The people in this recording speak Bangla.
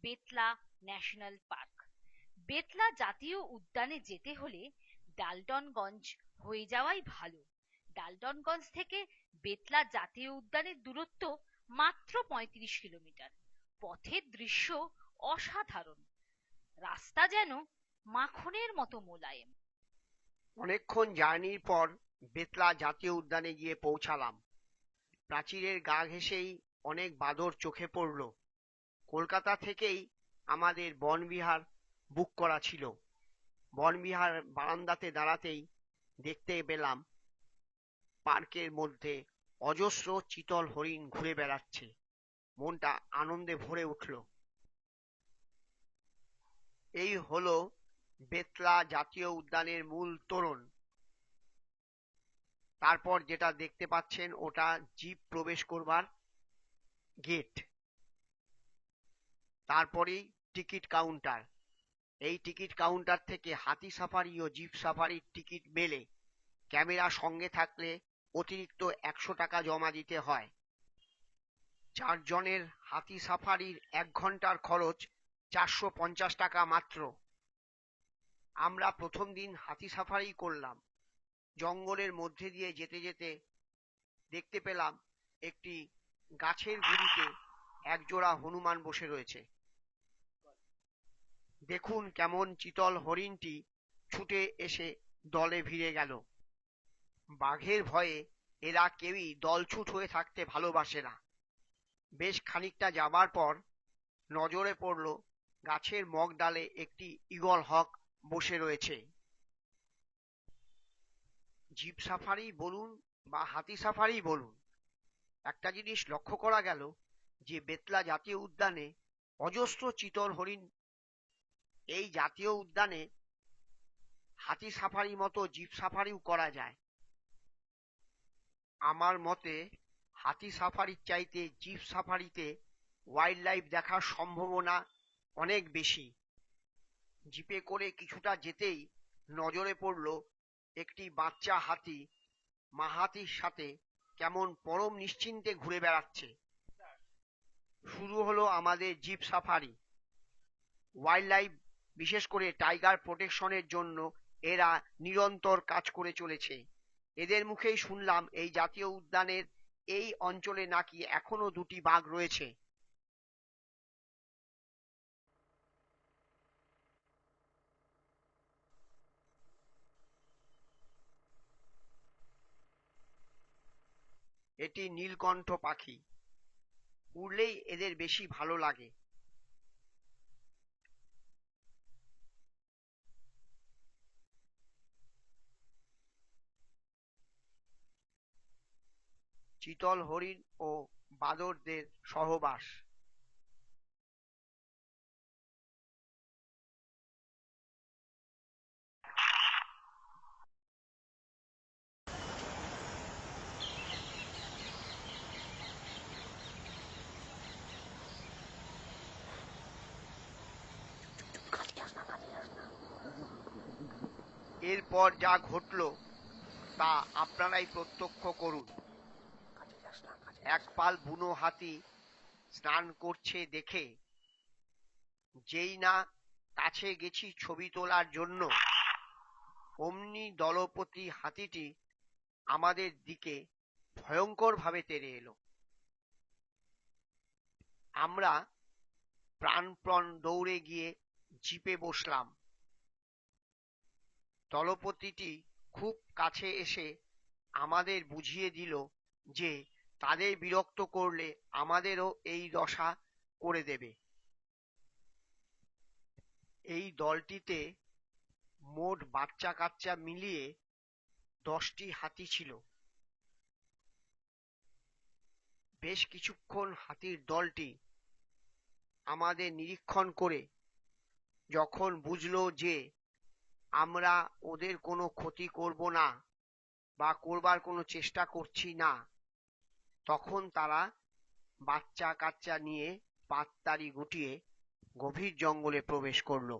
Betla national park. বেতলা জাতীয় উদ্যানে যেতে হলে ডালটনগঞ্জ হয়ে যাওয়াই ভালো। ডালটনগঞ্জ থেকে বেতলা জাতীয় উদ্যানের দূরত্ব মাত্র ৩৫ কিলোমিটার। পথের দৃশ্য অসাধারণ, রাস্তা যেন মাখনের মতো মোলায়েম। অনেকক্ষণ জার্নির পর বেতলা জাতীয় উদ্যানে গিয়ে পৌঁছালাম। প্রাচীরের গা ঘেঁষেই অনেক বাদর চোখে পড়ল। কলকাতা থেকেই আমাদের বনবিহার বুক করা ছিল। বনবিহার বারান্দাতে দাঁড়াতেই দেখতে পেলাম পার্কের মধ্যে অজস্র চিতল হরিণ ঘুরে বেড়াচ্ছে। মনটা আনন্দে ভরে উঠল। এই হলো বেতলা জাতীয় উদ্যানের মূল তোরণ। তারপর যেটা দেখতে পাচ্ছেন ওটা জিপ প্রবেশ করবার গেট। তারপরেই টিকিট কাউন্টার। এই টিকিট কাউন্টার থেকে হাতি সাফারি ও জিপ সাফারির টিকিট মেলে। ক্যামেরা সঙ্গে থাকলে অতিরিক্ত ১০০ টাকা জমা দিতে হয়। ৪ জনের হাতি সাফারির ১ ঘন্টার খরচ ৪৫০ টাকা মাত্র। আমরা প্রথম দিন হাতি সাফারি করলাম। জঙ্গলের মধ্যে দিয়ে যেতে যেতে দেখতে পেলাম একটি গাছের গুড়িতে একজোড়া হনুমান বসে রয়েছে। দেখুন কেমন চিতল হরিণটি ছুটে এসে দলে ভিড়ে গেল। বাঘের ভয়ে এরা কেউই দলছুট হয়ে থাকতে ভালোবাসে না। বেশ খানিকটা যাবার পর নজরে পড়ল গাছের মগডালে একটি ঈগল হক বসে রয়েছে। জিপ সাফারি বলুন বা হাতি সাফারি বলুন, একটা জিনিস লক্ষ্য করা গেল যে বেতলা জাতীয় উদ্যানে অজস্র চিতল হরিণ। এই জাতীয় উদ্যানে হাতি সাফারি মতো জিপ সাফারিও করা যায়। আমার মতে হাতি সাফারির চাইতে জিপ সাফারিতে ওয়াইল্ড লাইফ দেখার সম্ভাবনা অনেক বেশি। জিপে করে কিছুটা যেতেই নজরে পড়ল একটি বাচ্চা হাতি মা হাতির সাথে কেমন পরম নিশ্চিন্তে ঘুরে বেড়াচ্ছে। শুরু হলো আমাদের জিপ সাফারি। ওয়াইল্ড লাইফ, বিশেষ করে টাইগার প্রোটেকশনের জন্য এরা নিরন্তর কাজ করে চলেছে। এদের মুখেই শুনলাম এই জাতীয় উদ্যানের এই অঞ্চলে নাকি এখনো ২টি বাঘ রয়েছে। এটি নীলকণ্ঠ পাখি। উড়লেই এদের বেশি ভালো লাগে। চিতল হরিণ ও বাদরদের সহবাস। এরপর যা ঘটল তা আপনারাই প্রত্যক্ষ করুন। এক পাল বুনো হাতি স্নান করছে দেখে যেই না কাছে গেছি ছবি তোলার জন্য, অমনি দলপতি হাতিটি আমাদের দিকে ভয়ঙ্কর ভাবে তেড়ে এলো। আমরা প্রাণপণ দৌড়ে গিয়ে জিপে বসলাম। দলপতিটি খুব কাছে এসে আমাদের বুঝিয়ে দিল যে তাদের বিরক্ত করলে আমাদেরও এই দশা করে দেবে। এই দলটিতে মোট বাচ্চা কাচ্চা মিলিয়ে 10টি হাতি ছিল। বেশ কিছুক্ষণ হাতির দলটি আমাদের নিরীক্ষণ করে যখন বুঝলো যে আমরা ওদের কোনো ক্ষতি করব না বা করবার কোনো চেষ্টা করছি না, তখন তারা বাচ্চা কাচ্চা নিয়ে পাততাড়ি গুটিয়ে গভীর জঙ্গলে প্রবেশ করলো।